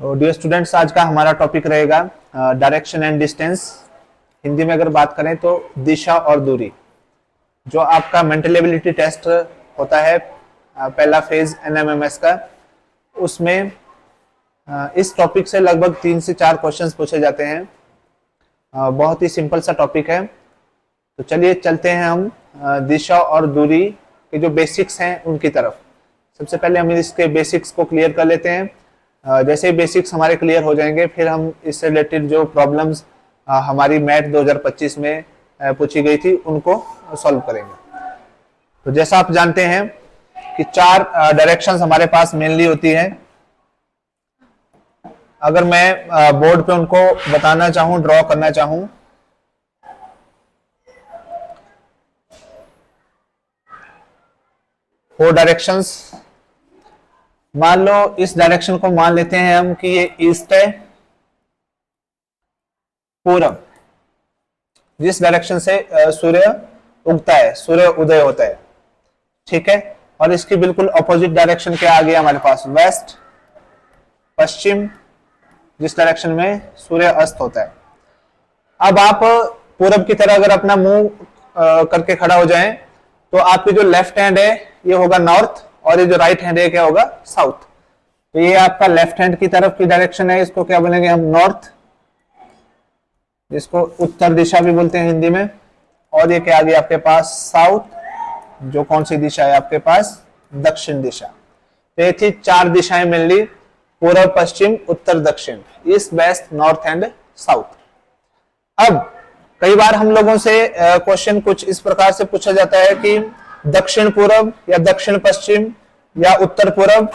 तो dear students, आज का हमारा टॉपिक रहेगा डायरेक्शन एंड डिस्टेंस। हिंदी में अगर बात करें तो दिशा और दूरी। जो आपका मेंटल एबिलिटी टेस्ट होता है पहला फेज एनएमएमएस का, उसमें इस टॉपिक से लगभग 3 से 4 क्वेश्चंस पूछे जाते हैं। बहुत ही सिंपल सा टॉपिक है। तो चलिए चलते हैं हम दिशा और दूरी के जो बेसिक्स हैं उनकी तरफ। सबसे पहले हम इसके बेसिक्स को क्लियर कर लेते हैं। जैसे ही बेसिक्स हमारे क्लियर हो जाएंगे, फिर हम इससे रिलेटेड जो प्रॉब्लम्स हमारी मैथ 2025 में पूछी गई थी उनको सॉल्व करेंगे। तो जैसा आप जानते हैं कि 4 डायरेक्शंस हमारे पास मेनली होती हैं। अगर मैं बोर्ड पे उनको बताना चाहूं, ड्रॉ करना चाहूं, फोर डायरेक्शंस। मान लो इस डायरेक्शन को मान लेते हैं हम कि ये ईस्ट है, पूरब, जिस डायरेक्शन से सूर्य उगता है, सूर्य उदय होता है, ठीक है। और इसकी बिल्कुल ऑपोजिट डायरेक्शन क्या आ गया हमारे पास, वेस्ट, पश्चिम, जिस डायरेक्शन में सूर्य अस्त होता है। अब आप पूरब की तरह अगर अपना मुंह करके खड़ा हो जाएं, तो आपकी जो लेफ्ट हैंड है ये होगा नॉर्थ, और ये जो राइट हैंड है क्या होगा, साउथ। तो ये आपका लेफ्ट हैंड की तरफ की डायरेक्शन है, इसको क्या बोलेंगे हम, नॉर्थ, जिसको उत्तर दिशा भी बोलते हैं हिंदी में। और ये क्या आ गया आपके पास, साउथ, जो कौन सी दिशा है आपके पास, दक्षिण दिशा। तो ये थी 4 दिशाएं मिली, पूर्व, पश्चिम, उत्तर, दक्षिण, east, west, north and south. अब कई बार हम लोगों से क्वेश्चन कुछ इस प्रकार से पूछा जाता है कि दक्षिण पूर्व या दक्षिण पश्चिम या उत्तर पूर्व,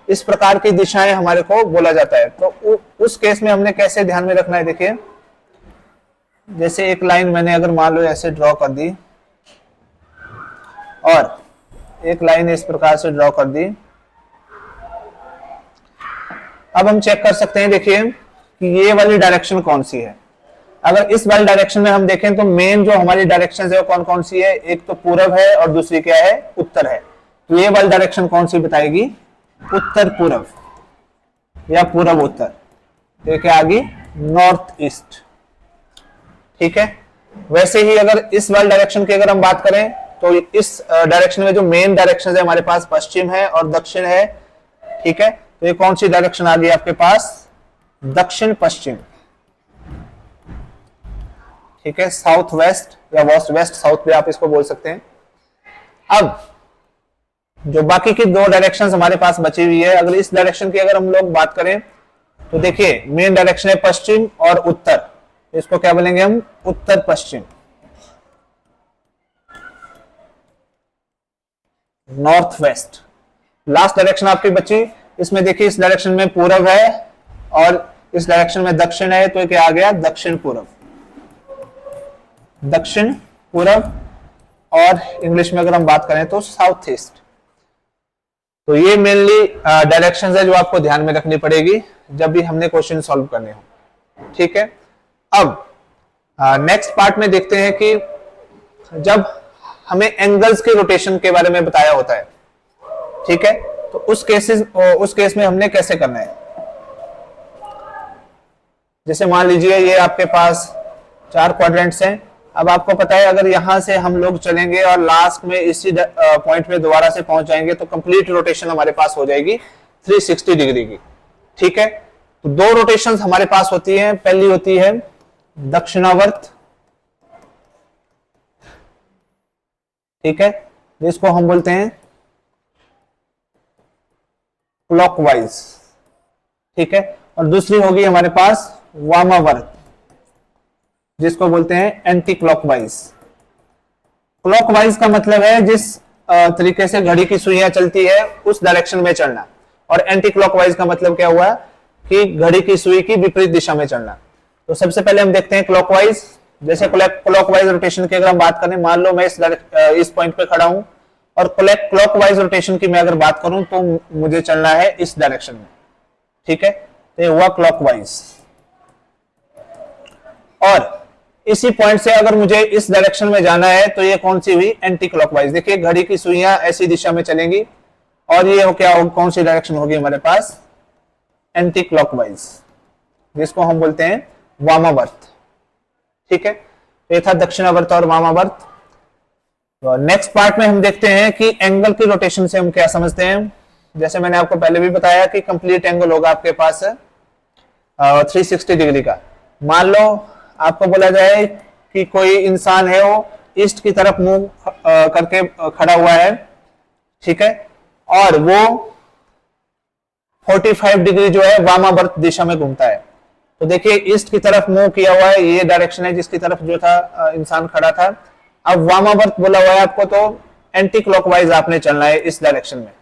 इस प्रकार की दिशाएं हमारे को बोला जाता है। तो उस केस में हमने कैसे ध्यान में रखना है, देखिए जैसे एक लाइन मैंने अगर मान लो ऐसे ड्रॉ कर दी, और एक लाइन इस प्रकार से ड्रॉ कर दी। अब हम चेक कर सकते हैं, देखिए कि ये वाली डायरेक्शन कौन सी है। अगर इस वाली डायरेक्शन में हम देखें तो मेन जो हमारी डायरेक्शन है वो कौन कौन सी है, एक तो पूरब है और दूसरी क्या है, उत्तर है। तो ये वाली डायरेक्शन कौन सी बताएगी, उत्तर पूरब या पूरब उत्तर। तो क्या आ गई, नॉर्थ ईस्ट, ठीक है। वैसे ही अगर इस वाली डायरेक्शन की अगर हम बात करें तो इस डायरेक्शन में जो मेन डायरेक्शन है हमारे पास पश्चिम है और दक्षिण है, ठीक है। तो ये कौन सी डायरेक्शन आ गई आपके पास, दक्षिण पश्चिम, ठीक है। साउथ वेस्ट या वेस्ट साउथ भी आप इसको बोल सकते हैं। अब जो बाकी की 2 डायरेक्शंस हमारे पास बची हुई है, अगर इस डायरेक्शन की अगर हम लोग बात करें तो देखिए मेन डायरेक्शन है पश्चिम और उत्तर, इसको क्या बोलेंगे हम, उत्तर पश्चिम, नॉर्थ वेस्ट। लास्ट डायरेक्शन आपकी बची, इसमें देखिए इस डायरेक्शन में पूरब है और इस डायरेक्शन में दक्षिण है, तो क्या आ गया, दक्षिण पूरब, दक्षिण पूरब, और इंग्लिश में अगर हम बात करें तो साउथ ईस्ट। तो ये मेनली डायरेक्शंस है जो आपको ध्यान में रखनी पड़ेगी जब भी हमने क्वेश्चन सॉल्व करने हो, ठीक है। अब नेक्स्ट पार्ट में देखते हैं कि जब हमें एंगल्स के रोटेशन के बारे में बताया होता है, ठीक है, तो उस केस में हमने कैसे करना है। जैसे मान लीजिए ये आपके पास 4 क्वाड्रेंट्स हैं। अब आपको पता है अगर यहां से हम लोग चलेंगे और लास्ट में इसी पॉइंट में दोबारा से पहुंच जाएंगे तो कंप्लीट रोटेशन हमारे पास हो जाएगी 360 डिग्री की, ठीक है। तो 2 रोटेशंस हमारे पास होती हैं। पहली होती है दक्षिणावर्त, ठीक है, जिसको हम बोलते हैं क्लॉकवाइज, ठीक है। और दूसरी होगी हमारे पास वामावर्त, जिसको बोलते हैं एंटी क्लॉकवाइज। क्लॉकवाइज का मतलब है जिस तरीके से घड़ी की सुइयां चलती है उस डायरेक्शन में चलना, और एंटी क्लॉकवाइज का मतलब क्या हुआ कि घड़ी की सुई की विपरीत दिशा में चलना। तो सबसे पहले हम देखते हैं क्लॉकवाइज। जैसे क्लॉकवाइज रोटेशन की अगर हम बात करें, मान लो मैं इस पॉइंट पे खड़ा हूं और क्लॉकवाइज रोटेशन की मैं अगर बात करूं तो मुझे चलना है इस डायरेक्शन में, ठीक है। तो ये हुआ क्लॉकवाइज। और इसी पॉइंट से अगर मुझे इस डायरेक्शन में जाना है तो ये कौन सी हुई, एंटी क्लॉकवाइज। देखिए घड़ी की सुइयां ऐसी दिशा में चलेंगी और ये क्या कौन सी डायरेक्शन होगी हमारे पास, एंटी क्लॉकवाइज, जिसको हम बोलते हैं वामावर्त। ठीक है, ये था दक्षिणावर्त और वामावर्त। नेक्स्ट पार्ट में हम देखते हैं कि एंगल की रोटेशन से हम क्या समझते हैं। जैसे मैंने आपको पहले भी बताया कि कंप्लीट एंगल होगा आपके पास 360 डिग्री का। मान लो आपको बोला जाए कि कोई इंसान है, वो ईस्ट की तरफ मुंह करके खड़ा हुआ है, ठीक है, और वो 45 डिग्री जो है वामावर्त दिशा में घूमता है। तो देखिए ईस्ट की तरफ मुंह किया हुआ है, ये डायरेक्शन है जिसकी तरफ जो था इंसान खड़ा था। अब वामावर्त बोला हुआ है आपको, तो एंटी क्लॉकवाइज आपने चलना है इस डायरेक्शन में।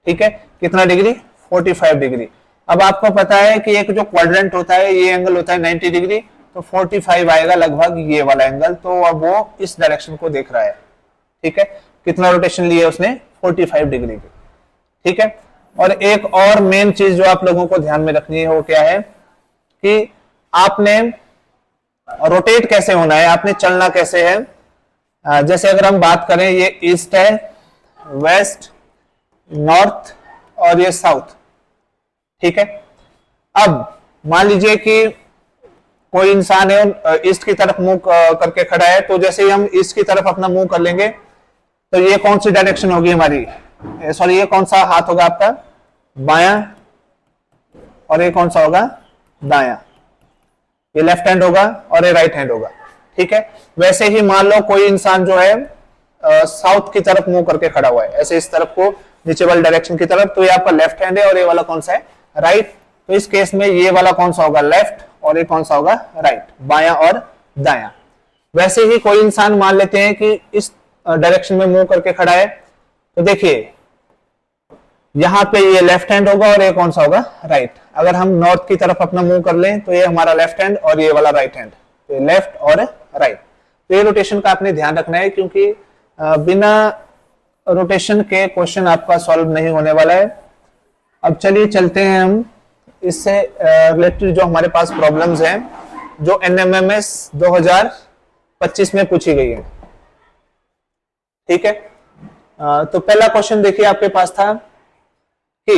ठीक है, कितना डिग्री? 45 डिग्री। अब आपको पता है कि एक जो क्वाड्रेंट होता है, ये एंगल होता है 90 डिग्री, तो 45 आएगा लगभग ये वाला एंगल। तो अब वो इस डायरेक्शन को देख रहा है। ठीक है, कितना रोटेशन लिया उसने? 45 डिग्री की। ठीक है, और एक और मेन चीज जो आप लोगों को ध्यान में रखनी है वो क्या है कि आपने रोटेट कैसे होना है, आपने चलना कैसे है। जैसे अगर हम बात करें, ये ईस्ट है, वेस्ट, नॉर्थ और ये साउथ। ठीक है, अब मान लीजिए कि कोई इंसान है ईस्ट की तरफ मुंह करके खड़ा है, तो जैसे ही हम ईस्ट की तरफ अपना मुंह कर लेंगे तो ये कौन सी डायरेक्शन होगी हमारी? सॉरी, ये कौन सा हाथ होगा आपका? बायां। और ये कौन सा होगा? दायां। ये लेफ्ट हैंड होगा और ये राइट हैंड होगा। ठीक है, वैसे ही मान लो कोई इंसान जो है साउथ की तरफ मुंह करके खड़ा हुआ है, ऐसे इस तरफ को, नीचे वाली डायरेक्शन की तरफ, तो ये आपका लेफ्ट हैंड है और ये वाला कौन सा है? राइट। तो इस केस में ये वाला कौन सा होगा? लेफ्ट, और ये कौन सा होगा? राइट, बायां और दायां। वैसे ही कोई इंसान मान लेते हैं कि इस डायरेक्शन में मुंह करके खड़ा है, तो देखिए यहां पे ये लेफ्ट हैंड होगा और ये कौन सा होगा? राइट। अगर हम नॉर्थ की तरफ अपना मुंह कर लें तो ये हमारा लेफ्ट हैंड और ये वाला राइट हैंड, तो लेफ्ट और राइट। तो ये रोटेशन का आपने ध्यान रखना है, क्योंकि बिना रोटेशन के क्वेश्चन आपका सॉल्व नहीं होने वाला है। अब चलिए चलते हैं हम इससे रिलेटेड जो हमारे पास प्रॉब्लम्स हैं, जो NMMS 2025 में पूछी गई है। ठीक है, तो पहला क्वेश्चन देखिए आपके पास था कि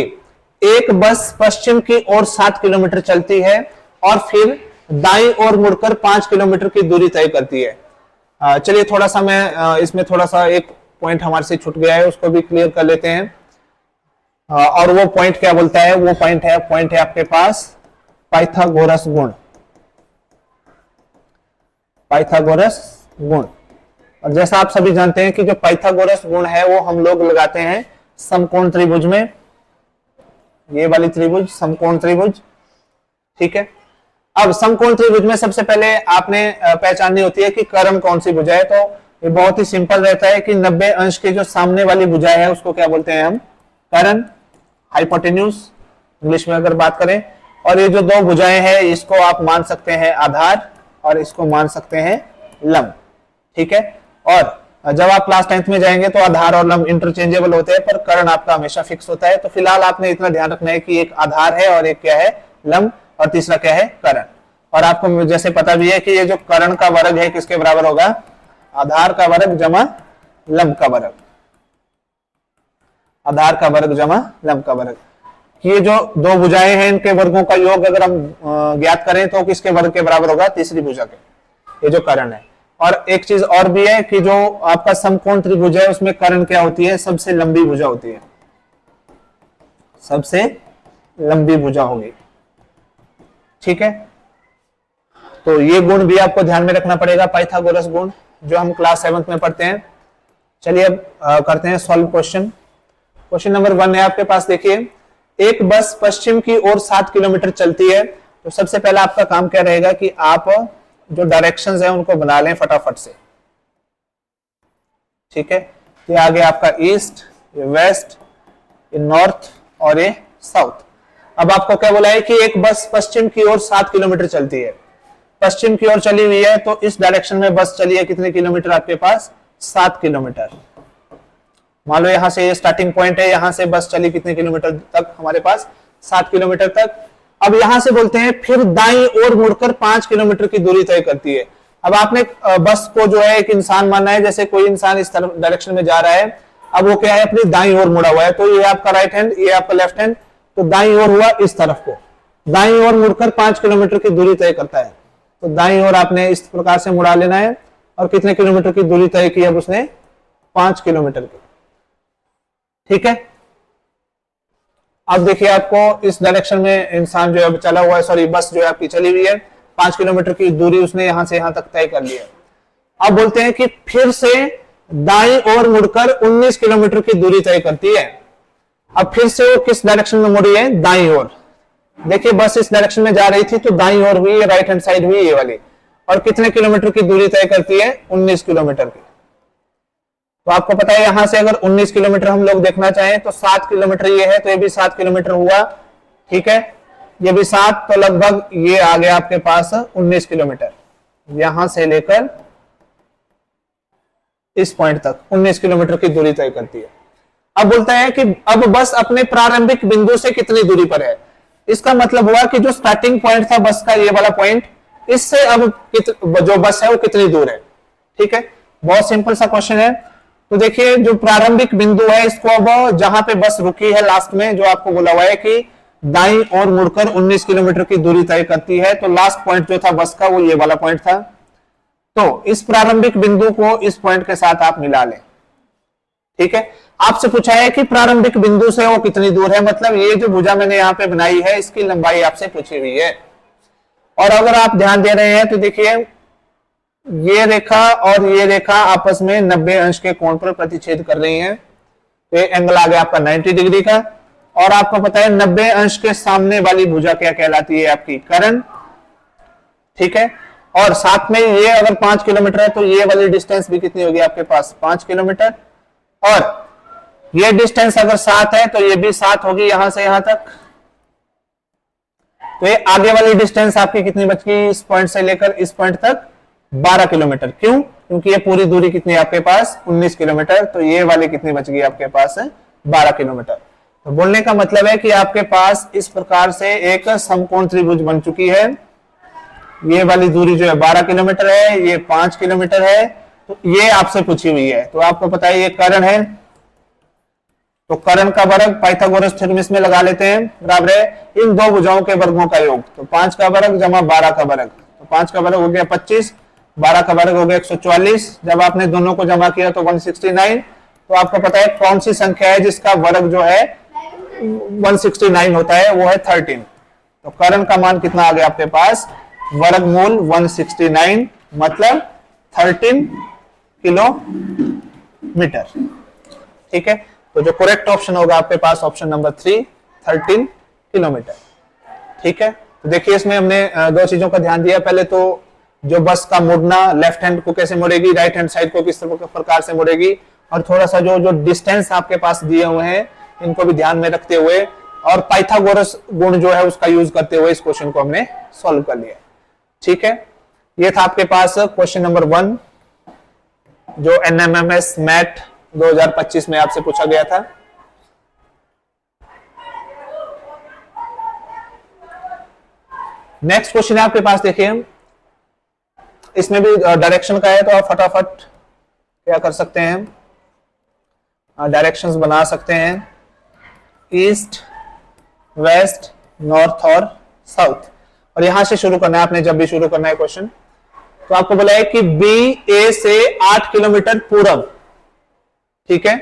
एक बस पश्चिम की ओर 7 किलोमीटर चलती है और फिर दाईं ओर मुड़कर 5 किलोमीटर की दूरी तय करती है। चलिए थोड़ा सा मैं इसमें थोड़ा सा एक पॉइंट हमारे से छूट गया है, उसको भी क्लियर कर लेते हैं। और वो पॉइंट क्या बोलता है? वो पॉइंट है आपके पास पाइथागोरस गुण। पाइथागोरस गुण। और जैसा आप सभी जानते हैं कि जो पाइथागोरस गुण है वो हम लोग लगाते हैं समकोण त्रिभुज में, ये वाली त्रिभुज, समकोण त्रिभुज। ठीक है, अब समकोण त्रिभुज में सबसे पहले आपने पहचाननी होती है कि कर्ण कौन सी भुजा है। तो ये बहुत ही सिंपल रहता है कि 90 अंश के जो सामने वाली भुजा है उसको क्या बोलते हैं हम? कर्ण, हाइपोटेन्यूज इंग्लिश में अगर बात करें। और ये जो दो भुजाएं हैं इसको आप मान सकते हैं आधार और इसको मान सकते हैं लंब। ठीक है, और जब आप क्लास 10th में जाएंगे तो आधार और लंब इंटरचेंजेबल होते हैं, पर कर्ण आपका हमेशा फिक्स होता है। तो फिलहाल आपने इतना ध्यान रखना है कि एक आधार है और एक क्या है? लंब, और तीसरा क्या है? कर्ण। और आपको जैसे पता भी है कि ये जो कर्ण का वर्ग है किसके बराबर होगा? आधार का वर्ग जमा लंब का वर्ग। आधार का वर्ग जमा लंब का वर्ग। ये जो दो भुजाएं हैं इनके वर्गों का योग अगर हम ज्ञात करें तो किसके वर्ग के बराबर होगा? तीसरी भुजा के, ये जो कर्ण है। और एक चीज और भी है कि जो आपका समकोण त्रिभुज है उसमें कर्ण क्या होती है? सबसे लंबी भुजा होती है, सबसे लंबी भुजा होगी। ठीक है, तो ये गुण भी आपको ध्यान में रखना पड़ेगा, पाइथागोरस गुण, जो हम क्लास 7th में पढ़ते हैं। चलिए अब करते हैं सॉल्व क्वेश्चन। क्वेश्चन नंबर 1 है आपके पास। देखिए, एक बस पश्चिम की ओर 7 किलोमीटर चलती है। तो सबसे पहला आपका काम क्या रहेगा कि आप जो डायरेक्शंस है उनको बना लें फटाफट से। ठीक है, ये आगे आपका ईस्ट, ये वेस्ट, ये नॉर्थ और ये साउथ। अब आपको क्या बोला है कि एक बस पश्चिम की ओर 7 किलोमीटर चलती है। पश्चिम की ओर चली हुई है तो इस डायरेक्शन में बस चली है कितने किलोमीटर आपके पास? 7 किलोमीटर। मान लो यहां से ये स्टार्टिंग पॉइंट है, यहां से बस चली कितने किलोमीटर तक? हमारे पास 7 किलोमीटर तक। अब यहां से बोलते हैं फिर दाईं ओर मुड़कर 5 किलोमीटर की दूरी तय करती है। अब आपने बस को जो है एक इंसान मानना है, जैसे कोई इंसान इस तरफ डायरेक्शन में जा रहा है, अब वो क्या है? अपनी दाईं ओर मुड़ा हुआ है। तो ये आपका राइट हैंड, ये आपका लेफ्ट हैंड, तो दाईं ओर हुआ इस तरफ को, दाईं ओर मुड़कर 5 किलोमीटर की दूरी तय करता है। तो दाईं ओर आपने इस प्रकार से मुड़ा लेना है और कितने किलोमीटर की दूरी तय की अब उसने, 5 किलोमीटर की। ठीक है, अब देखिए आपको इस डायरेक्शन में इंसान जो है चला हुआ है, सॉरी बस जो है आपकी चली हुई है, 5 किलोमीटर की दूरी उसने यहां से यहां तक तय कर ली है। अब बोलते हैं कि फिर से दाईं ओर मुड़कर 19 किलोमीटर की दूरी तय करती है। अब फिर से वो किस डायरेक्शन में मुड़ी है, दाईं ओर। देखिए बस इस डायरेक्शन में जा रही थी तो दाईं ओर हुई, राइट हैंड साइड हुई ये वाली, और कितने किलोमीटर की दूरी तय करती है, 19 किलोमीटर की। तो आपको पता है यहां से अगर 19 किलोमीटर हम लोग देखना चाहें तो 7 किलोमीटर ये है, तो ये भी 7 किलोमीटर हुआ। ठीक है, ये भी 7, तो लगभग ये आ गया आपके पास 19 किलोमीटर। यहां से लेकर इस पॉइंट तक 19 किलोमीटर की दूरी तय करती है। अब बोलता है कि अब बस अपने प्रारंभिक बिंदु से कितनी दूरी पर है। इसका मतलब हुआ कि जो स्टार्टिंग पॉइंट था बस का, ये वाला पॉइंट, इससे अब जो बस है वो कितनी दूर है। ठीक है, बहुत सिंपल सा क्वेश्चन है। तो देखिए जो प्रारंभिक बिंदु है इसको अब जहां पे बस रुकी है लास्ट में, जो आपको बोला हुआ है कि दाईं ओर मुड़कर 19 किलोमीटर की दूरी तय करती है, तो लास्ट पॉइंट जो था बस का वो ये वाला पॉइंट था। तो इस प्रारंभिक बिंदु को इस पॉइंट के साथ आप मिला लें। ठीक है, आपसे पूछा है कि प्रारंभिक बिंदु से वो कितनी दूर है, मतलब ये जो भुजा मैंने यहां पे बनाई है इसकी लंबाई आपसे पूछी हुई है। और अगर आप ध्यान दे रहे हैं तो देखिए ये रेखा और ये रेखा आपस में 90 अंश के कोण पर प्रतिच्छेद कर रही हैं। तो ये एंगल आ गया आपका 90 डिग्री का। और आपको पता है 90 अंश के सामने वाली भुजा क्या कहलाती है, आपकी कर्ण। ठीक है, और साथ में ये अगर 5 किलोमीटर है तो ये वाली डिस्टेंस भी कितनी होगी आपके पास, 5 किलोमीटर। और ये डिस्टेंस अगर 7 है तो ये भी 7 होगी यहां से यहां तक। तो ये आगे वाली डिस्टेंस आपकी कितनी बच गई, इस पॉइंट से लेकर इस पॉइंट तक 12 किलोमीटर। क्यों, क्योंकि ये पूरी दूरी कितनी है आपके पास, 19 किलोमीटर। तो ये वाली कितनी बच गई आपके पास, 12 किलोमीटर। तो बोलने का मतलब है कि आपके पास इस प्रकार से एक समकोण त्रिभुज बन चुकी है। ये वाली दूरी जो है 12 किलोमीटर है, ये 5 किलोमीटर है। तो ये आपसे पूछी हुई है। तो आपको पता है ये कर्ण है, तो कर्ण का वर्ग पाइथागोरस थ्योरम इसमें लगा लेते हैं, बराबर है इन दो भुजाओं के वर्गों का योग। तो 5 का वर्ग जमा 12 का वर्ग, तो 5 का वर्ग हो गया 25, 12 का वर्ग हो गया 144। जब आपने दोनों को जमा किया तो 169। तो आपको पता है कौन सी संख्या है जिसका वर्ग जो है 169 होता है, वो है 13। तो कर्ण का मान कितना आ गया आपके पास, वर्गमूल 169, मतलब 13 किलोमीटर। ठीक है, तो जो करेक्ट ऑप्शन होगा आपके पास ऑप्शन नंबर 3, 13 किलोमीटर। ठीक है, तो देखिए इसमें हमने दो चीजों का ध्यान दिया। पहले तो जो बस का मुड़ना, लेफ्ट हैंड को कैसे मुड़ेगी, राइट हैंड साइड को किस प्रकार से मुड़ेगी, और थोड़ा सा जो डिस्टेंस आपके पास दिए हुए हैं इनको भी ध्यान में रखते हुए, और पाइथागोरस गुण जो है उसका यूज करते हुए इस क्वेश्चन को हमने सॉल्व कर लिया। ठीक है, ये था आपके पास क्वेश्चन नंबर 1 जो एनएमएमएस मैट 2025 में आपसे पूछा गया था। नेक्स्ट क्वेश्चन है आपके पास, देखिए इसमें भी डायरेक्शन का है, तो आप फटाफट क्या कर सकते हैं, डायरेक्शंस बना सकते हैं, ईस्ट, वेस्ट, नॉर्थ और साउथ। और यहां से शुरू करना है आपने, जब भी शुरू करना है क्वेश्चन। तो आपको बोला है कि बी ए से 8 किलोमीटर पूर्व। ठीक है,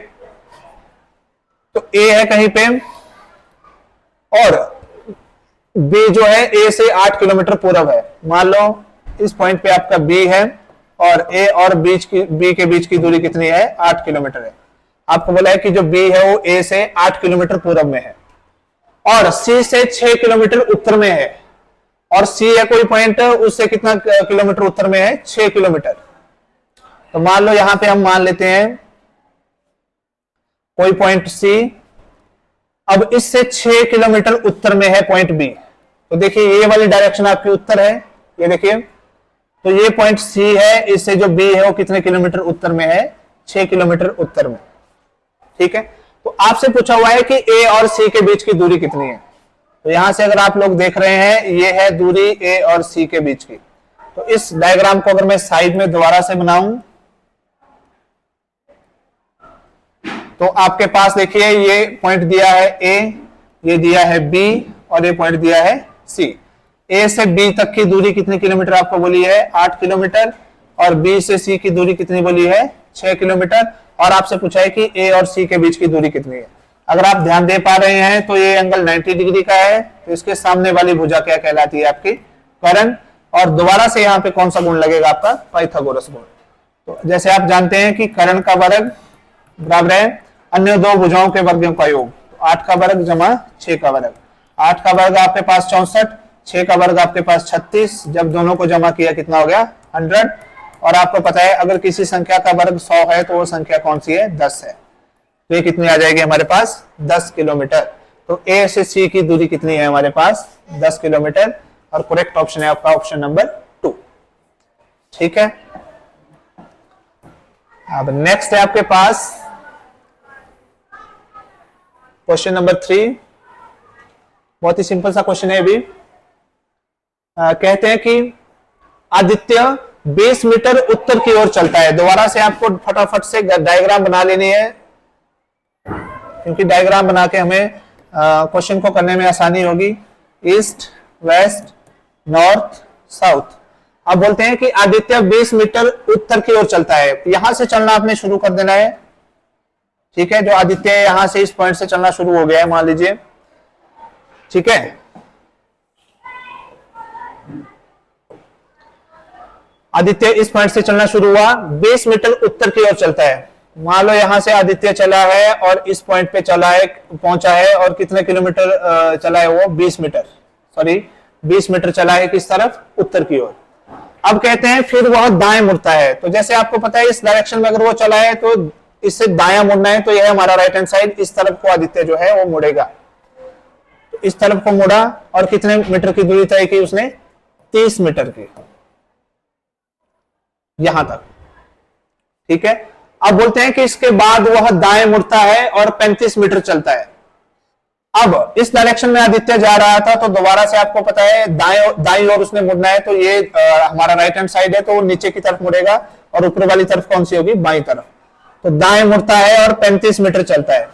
तो ए है कहीं पे और बी जो है ए से 8 किलोमीटर पूर्व है। मान लो इस पॉइंट पे आपका बी है और ए और बी के बीच की दूरी कितनी है, 8 किलोमीटर है। आपको बोला है कि जो बी है वो ए से 8 किलोमीटर पूर्व में है और सी से 6 किलोमीटर उत्तर में है, और सी है कोई पॉइंट उससे कितना किलोमीटर उत्तर में है, 6 किलोमीटर। तो मान लो यहां पे हम मान लेते हैं कोई पॉइंट सी, अब इससे 6 किलोमीटर उत्तर में है पॉइंट बी। तो देखिए ये वाली डायरेक्शन आपकी उत्तर है, ये देखिए, तो ये पॉइंट सी है, इससे जो बी है वो कितने किलोमीटर उत्तर में है, 6 किलोमीटर उत्तर में। ठीक है, तो आपसे पूछा हुआ है कि ए और सी के बीच की दूरी कितनी है। तो यहां से अगर आप लोग देख रहे हैं ये है दूरी ए और सी के बीच की। तो इस डायग्राम को अगर मैं साइड में दोबारा से बनाऊं तो आपके पास देखिए ये पॉइंट दिया है ए, ये दिया है बी और ये पॉइंट दिया है सी। ए से बी तक की दूरी कितनी किलोमीटर आपको बोली है? 8 किलोमीटर। और बी से सी की दूरी कितनी बोली है? 6 किलोमीटर। और आपसे पूछा है कि ए और सी के बीच की दूरी कितनी है। अगर आप ध्यान दे पा रहे हैं तो ये एंगल 90 डिग्री का है, तो इसके सामने वाली भुजा क्या कहलाती है? आपकी कर्ण। और दोबारा से यहाँ पे कौन सा गुण लगेगा? आपका पाइथागोरस गुण। तो जैसे आप जानते हैं कि कर्ण का वर्ग बराबर है अन्य दो भुजाओं के वर्गों का योग। 8 का वर्ग जमा 6 का वर्ग। 8 का वर्ग आपके पास 64, 6 का वर्ग आपके पास 36। जब दोनों को जमा किया कितना हो गया? 100। और आपको पता है अगर किसी संख्या का वर्ग 100 है तो वो संख्या कौन सी है? 10 है। तो ये कितनी आ जाएगी हमारे पास? 10 किलोमीटर। तो ए से सी की दूरी कितनी है हमारे पास? 10 किलोमीटर। और करेक्ट ऑप्शन है आपका ऑप्शन नंबर 2। ठीक है। अब नेक्स्ट है आपके पास क्वेश्चन नंबर 3। बहुत ही सिंपल सा क्वेश्चन है। अभी कहते हैं कि आदित्य 20 मीटर उत्तर की ओर चलता है। दोबारा से आपको फटाफट से डायग्राम बना लेनी है, क्योंकि डायग्राम बना के हमें क्वेश्चन को करने में आसानी होगी। East, west, north, south. अब बोलते हैं कि आदित्य 20 मीटर उत्तर की ओर चलता है। यहां से चलना आपने शुरू कर देना है। ठीक है, जो आदित्य है यहां से इस पॉइंट से चलना शुरू हो गया है मान लीजिए। ठीक है, आदित्य इस पॉइंट से चलना शुरू हुआ, 20 मीटर उत्तर की ओर चलता है। मान लो यहां से आदित्य चला है और इस पॉइंट पे चला है, पहुंचा है, और कितने किलोमीटर चला है वो? 20 मीटर, सॉरी 20 मीटर चला है किस तरफ? उत्तर की ओर। अब कहते हैं फिर वह दाएं मुड़ता है। तो जैसे आपको पता है इस डायरेक्शन में अगर वो चला है तो इससे दायां मुड़ना है, तो यह हमारा राइट हैंड साइड, इस तरफ को आदित्य जो है वो मुड़ेगा। तो इस तरफ को मुड़ा और कितने मीटर की दूरी तय की उसने? 30 मीटर की, यहां तक। ठीक है, अब बोलते हैं कि इसके बाद वह दाएं मुड़ता है और 35 मीटर चलता है। अब इस डायरेक्शन में आदित्य जा रहा था, तो दोबारा से आपको पता है दाईं ओर उसने मुड़ना है, तो ये हमारा राइट हैंड साइड है, तो वो नीचे की तरफ मुड़ेगा। और ऊपर वाली तरफ कौन सी होगी? बाईं तरफ। तो दाएं मुड़ता है और 35 मीटर चलता है।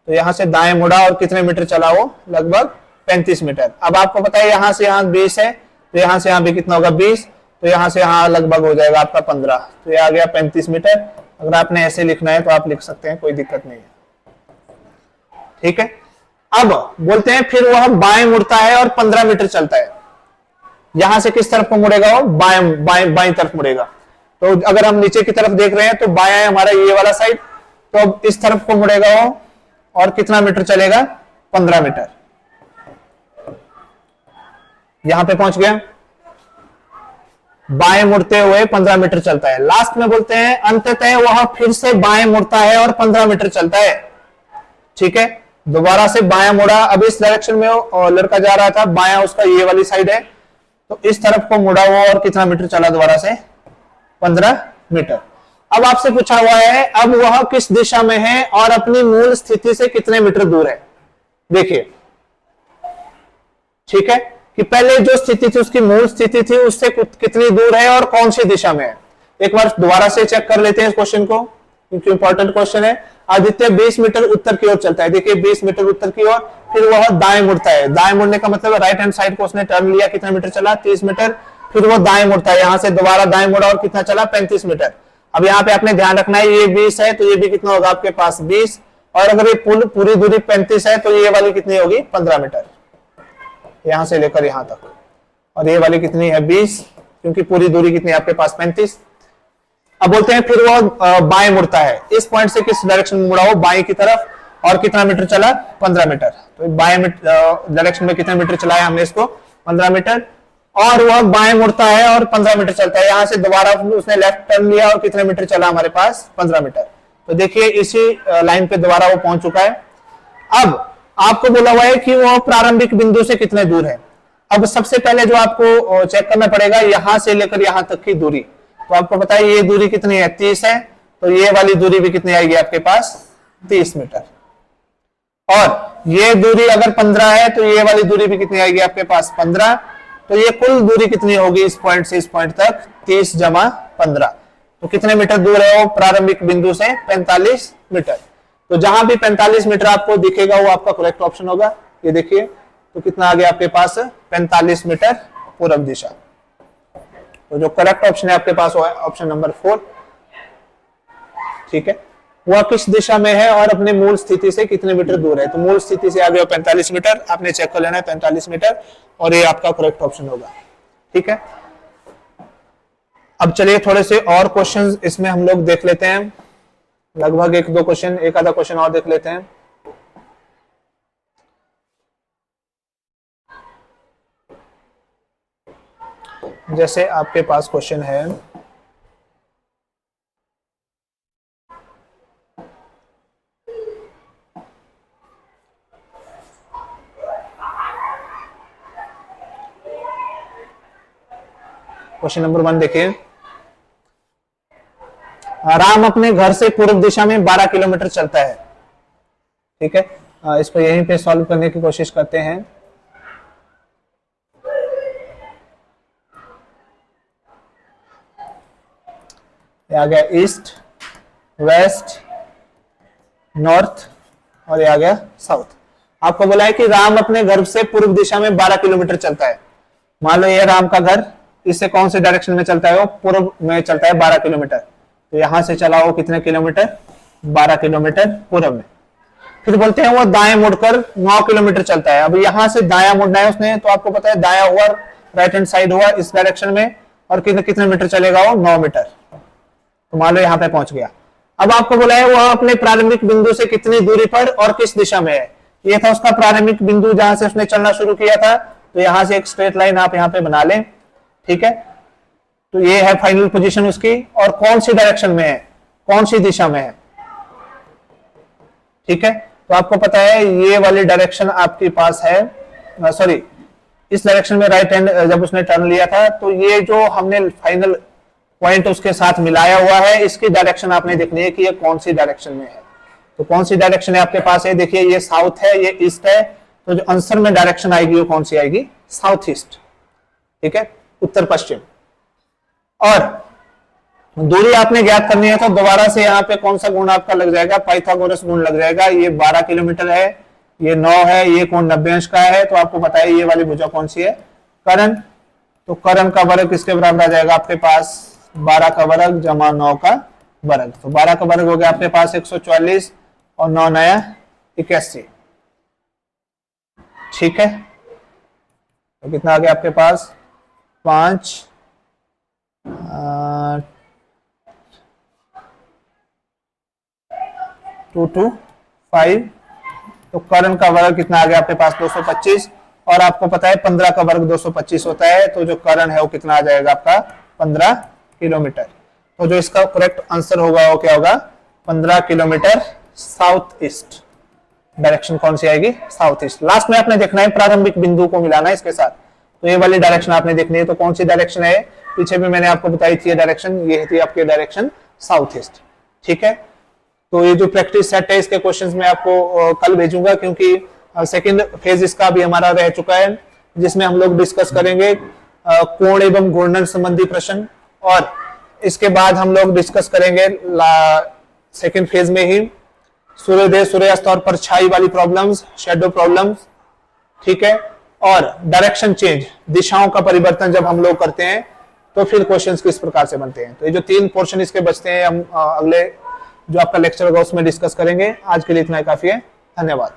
तो यहां से दाएं मुड़ा और कितने मीटर चला वो? लगभग 35 मीटर। अब आपको पता है यहां से यहां 20 है, तो यहां से यहां भी कितना होगा? 20। तो यहां से यहां लगभग हो जाएगा आपका 15। तो ये आ गया 35 मीटर। अगर आपने ऐसे लिखना है तो आप लिख सकते हैं, कोई दिक्कत नहीं है। ठीक है, अब बोलते हैं फिर वह बाएं मुड़ता है और 15 मीटर चलता है। यहां से किस तरफ को मुड़ेगा वो? बाएं बाएं बाएं तरफ मुड़ेगा। तो अगर हम नीचे की तरफ देख रहे हैं तो बायां है हमारा ये वाला साइड, तो अब इस तरफ को मुड़ेगा वो और कितना मीटर चलेगा? 15 मीटर। यहां पे पहुंच गया, बाएं मुड़ते हुए 15 मीटर चलता है। लास्ट में बोलते हैं अंततः वह फिर से बाएं मुड़ता है और 15 मीटर चलता है। ठीक है, दोबारा से बायां मुड़ा। अब इस डायरेक्शन में लड़का जा रहा था, बायां उसका ये वाली साइड है, तो इस तरफ को मुड़ा हुआ और कितना मीटर चला? दोबारा से 15 मीटर। अब आपसे पूछा हुआ है अब वह किस दिशा में है और अपनी मूल स्थिति से कितने मीटर दूर है। देखिए, ठीक है, कि पहले जो स्थिति थी उसकी मूल स्थिति थी उससे कितनी दूर है और कौन सी दिशा में है। एक बार दोबारा से चेक कर लेते हैं इस क्वेश्चन को, क्योंकि इंपॉर्टेंट क्वेश्चन है। आदित्य 20 मीटर उत्तर की ओर चलता है। देखिए 20 मीटर उत्तर की ओर, फिर वह दाएं मुड़ता है। दाएं मुड़ने का मतलब राइट हैंड साइड को उसने टर्न लिया, कितना मीटर चला? 30 मीटर। फिर वो दाएं मुड़ता है, यहां से दोबारा दाएं मुड़ा और कितना चला? 35 मीटर। अब यहाँ पे आपने ध्यान रखना है ये 20 है, तो ये भी कितना होगा आपके पास? 20। और अगर ये पूरी दूरी 35 है तो ये वाली कितनी होगी? 15 मीटर, यहां से लेकर यहां तक। और ये वाली कितनी है? 20, क्योंकि पूरी दूरी कितनी है आपके पास? 35। अब बोलते हैं फिर वो बाएं मुड़ता है। इस पॉइंट से किस डायरेक्शन में मुड़ा? वो बाएं की तरफ। और कितना मीटर चला? 15 मीटर। तो बाएं डायरेक्शन में कितने मीटर चलाया हमने इसको? 15 मीटर। और वह बाएं मुड़ता है और 15 मीटर चलता है। यहां से दोबारा उसने लेफ्ट टर्न लिया और कितने मीटर चला हमारे पास? 15 मीटर। तो देखिए इसी लाइन पे दोबारा वो पहुंच चुका है। अब आपको बोला हुआ है कि वो प्रारंभिक बिंदु से कितने दूर है। अब सबसे पहले जो आपको चेक करना पड़ेगा यहां से लेकर यहां तक की दूरी। तो आपको पता है ये दूरी कितनी है? 30 है। तो ये वाली दूरी भी कितनी आएगी आपके पास? 30 मीटर। और ये दूरी अगर 15 है तो ये वाली दूरी भी कितनी आएगी आपके पास? 15। तो ये कुल दूरी कितनी होगी इस पॉइंट से इस पॉइंट तक? 30 जमा 15। तो कितने मीटर दूर है वो प्रारंभिक बिंदु से? 45 मीटर। तो जहां भी 45 मीटर आपको दिखेगा वो आपका करेक्ट ऑप्शन होगा। ये देखिए तो कितना आ गया आपके पास 45 मीटर पूरब दिशा। तो जो करेक्ट ऑप्शन है आपके पास वो है ऑप्शन नंबर 4। ठीक है, वह किस दिशा में है और अपने मूल स्थिति से कितने मीटर दूर है। तो मूल स्थिति से आ गया 45 मीटर, आपने चेक कर लेना है 45 मीटर, और ये आपका करेक्ट ऑप्शन होगा। ठीक है, अब चलिए थोड़े से और क्वेश्चंस इसमें हम लोग देख लेते हैं, लगभग एक दो क्वेश्चन, एक आधा क्वेश्चन और देख लेते हैं। जैसे आपके पास क्वेश्चन है, क्वेश्चन नंबर 1 देखिए, राम अपने घर से पूर्व दिशा में 12 किलोमीटर चलता है। ठीक है, इसको यहीं पे सॉल्व करने की कोशिश करते हैं। ये आ गया ईस्ट, वेस्ट, नॉर्थ, और ये आ गया साउथ। आपको बोला है कि राम अपने घर से पूर्व दिशा में 12 किलोमीटर चलता है। मान लो ये राम का घर, इससे कौन से डायरेक्शन में चलता है, वो पूर्व में चलता है 12 किलोमीटर। तो यहां से चला वो कितने किलोमीटर, 12 किलोमीटर पूर्व में। फिर बोलते हैं वो दाएं मुड़कर 9 किलोमीटर चलता है। अब यहां से दाया मुड़ना है उसने, तो आपको पता है दाया हुआ, राइट हैंड साइड हुआ इस डायरेक्शन में, और कितने कितने मीटर चलेगा वो, 9 मीटर। तो मान लो यहां पे पहुंच गया। अब आपको बोला है वह अपने प्रारंभिक बिंदु से कितनी दूरी पर और किस दिशा में है। ये था उसका प्रारंभिक बिंदु जहां से उसने चलना शुरू किया था। तो यहां से एक स्ट्रेट लाइन आप यहां पे बना लें। ठीक है, तो ये है फाइनल पोजीशन उसकी, और कौन सी डायरेक्शन में है, कौन सी दिशा में है। ठीक है, तो आपको पता है ये वाली डायरेक्शन आपके पास है, सॉरी इस डायरेक्शन में राइट हैंड जब उसने टर्न लिया था, तो ये जो हमने फाइनल पॉइंट उसके साथ मिलाया हुआ है, इसकी डायरेक्शन आपने देखनी है कि ये कौन सी डायरेक्शन में है। तो कौन सी डायरेक्शन है आपके पास है, देखिए ये साउथ है, ये ईस्ट है, तो जो आंसर में डायरेक्शन आएगी वो कौन सी आएगी, साउथ ईस्ट। ठीक है, उत्तर पश्चिम। और दूरी आपने ज्ञात करनी है, तो दोबारा से यहाँ पे कौन सा गुण आपका लग जाएगा, पाइथागोरस गुण लग जाएगा। ये 12 किलोमीटर है, ये 9 है, ये कोण 90 अंश का है, तो आपको पता है ये वाली भुजा कौन सी है, कर्ण। तो कर्ण का वर्ग किसके बराबर आ जाएगा आपके पास, 12 का वर्ग जमा 9 का वर्ग। तो 12 का वर्ग हो गया आपके पास 144, और 9 नया 81। ठीक है, तो कितना आ गया आपके पास, 5 2 2 5। तो कर्ण का वर्ग कितना आ गया आपके पास, 225, और आपको पता है 15 का वर्ग 225 होता है। तो जो कर्ण है वो कितना आ जाएगा आपका, 15 किलोमीटर। तो जो इसका करेक्ट आंसर होगा वो क्या होगा, 15 किलोमीटर साउथ ईस्ट। डायरेक्शन कौन सी आएगी, साउथ ईस्ट। लास्ट में आपने देखना है प्रारंभिक बिंदु को मिलाना है इसके साथ, तो ये वाली डायरेक्शन आपने देखनी है। तो कौन सी डायरेक्शन है, पीछे भी मैंने आपको बताई थी डायरेक्शन, ये थी आपकी डायरेक्शन साउथ ईस्ट। ठीक है, तो ये जो प्रैक्टिस सेट है इसके क्वेश्चंस मैं आपको कल भेजूंगा, क्योंकि सेकंड फेज इसका भी हमारा रह चुका है, जिसमें हम लोग डिस्कस करेंगे कोण एवं घूर्णन संबंधी प्रश्न, और इसके बाद हम लोग डिस्कस करेंगे सेकंड फेज में ही सूर्योदय सूर्यास्त और परछाई वाली प्रॉब्लम्स, शेडो प्रॉब्लम्स। ठीक है, और डायरेक्शन चेंज, दिशाओं का परिवर्तन जब हम लोग करते हैं तो फिर क्वेश्चंस किस प्रकार से बनते हैं। तो ये जो 3 पोर्शन इसके बचते हैं, हम अगले जो आपका लेक्चर होगा उसमें डिस्कस करेंगे। आज के लिए इतना ही काफी है, धन्यवाद।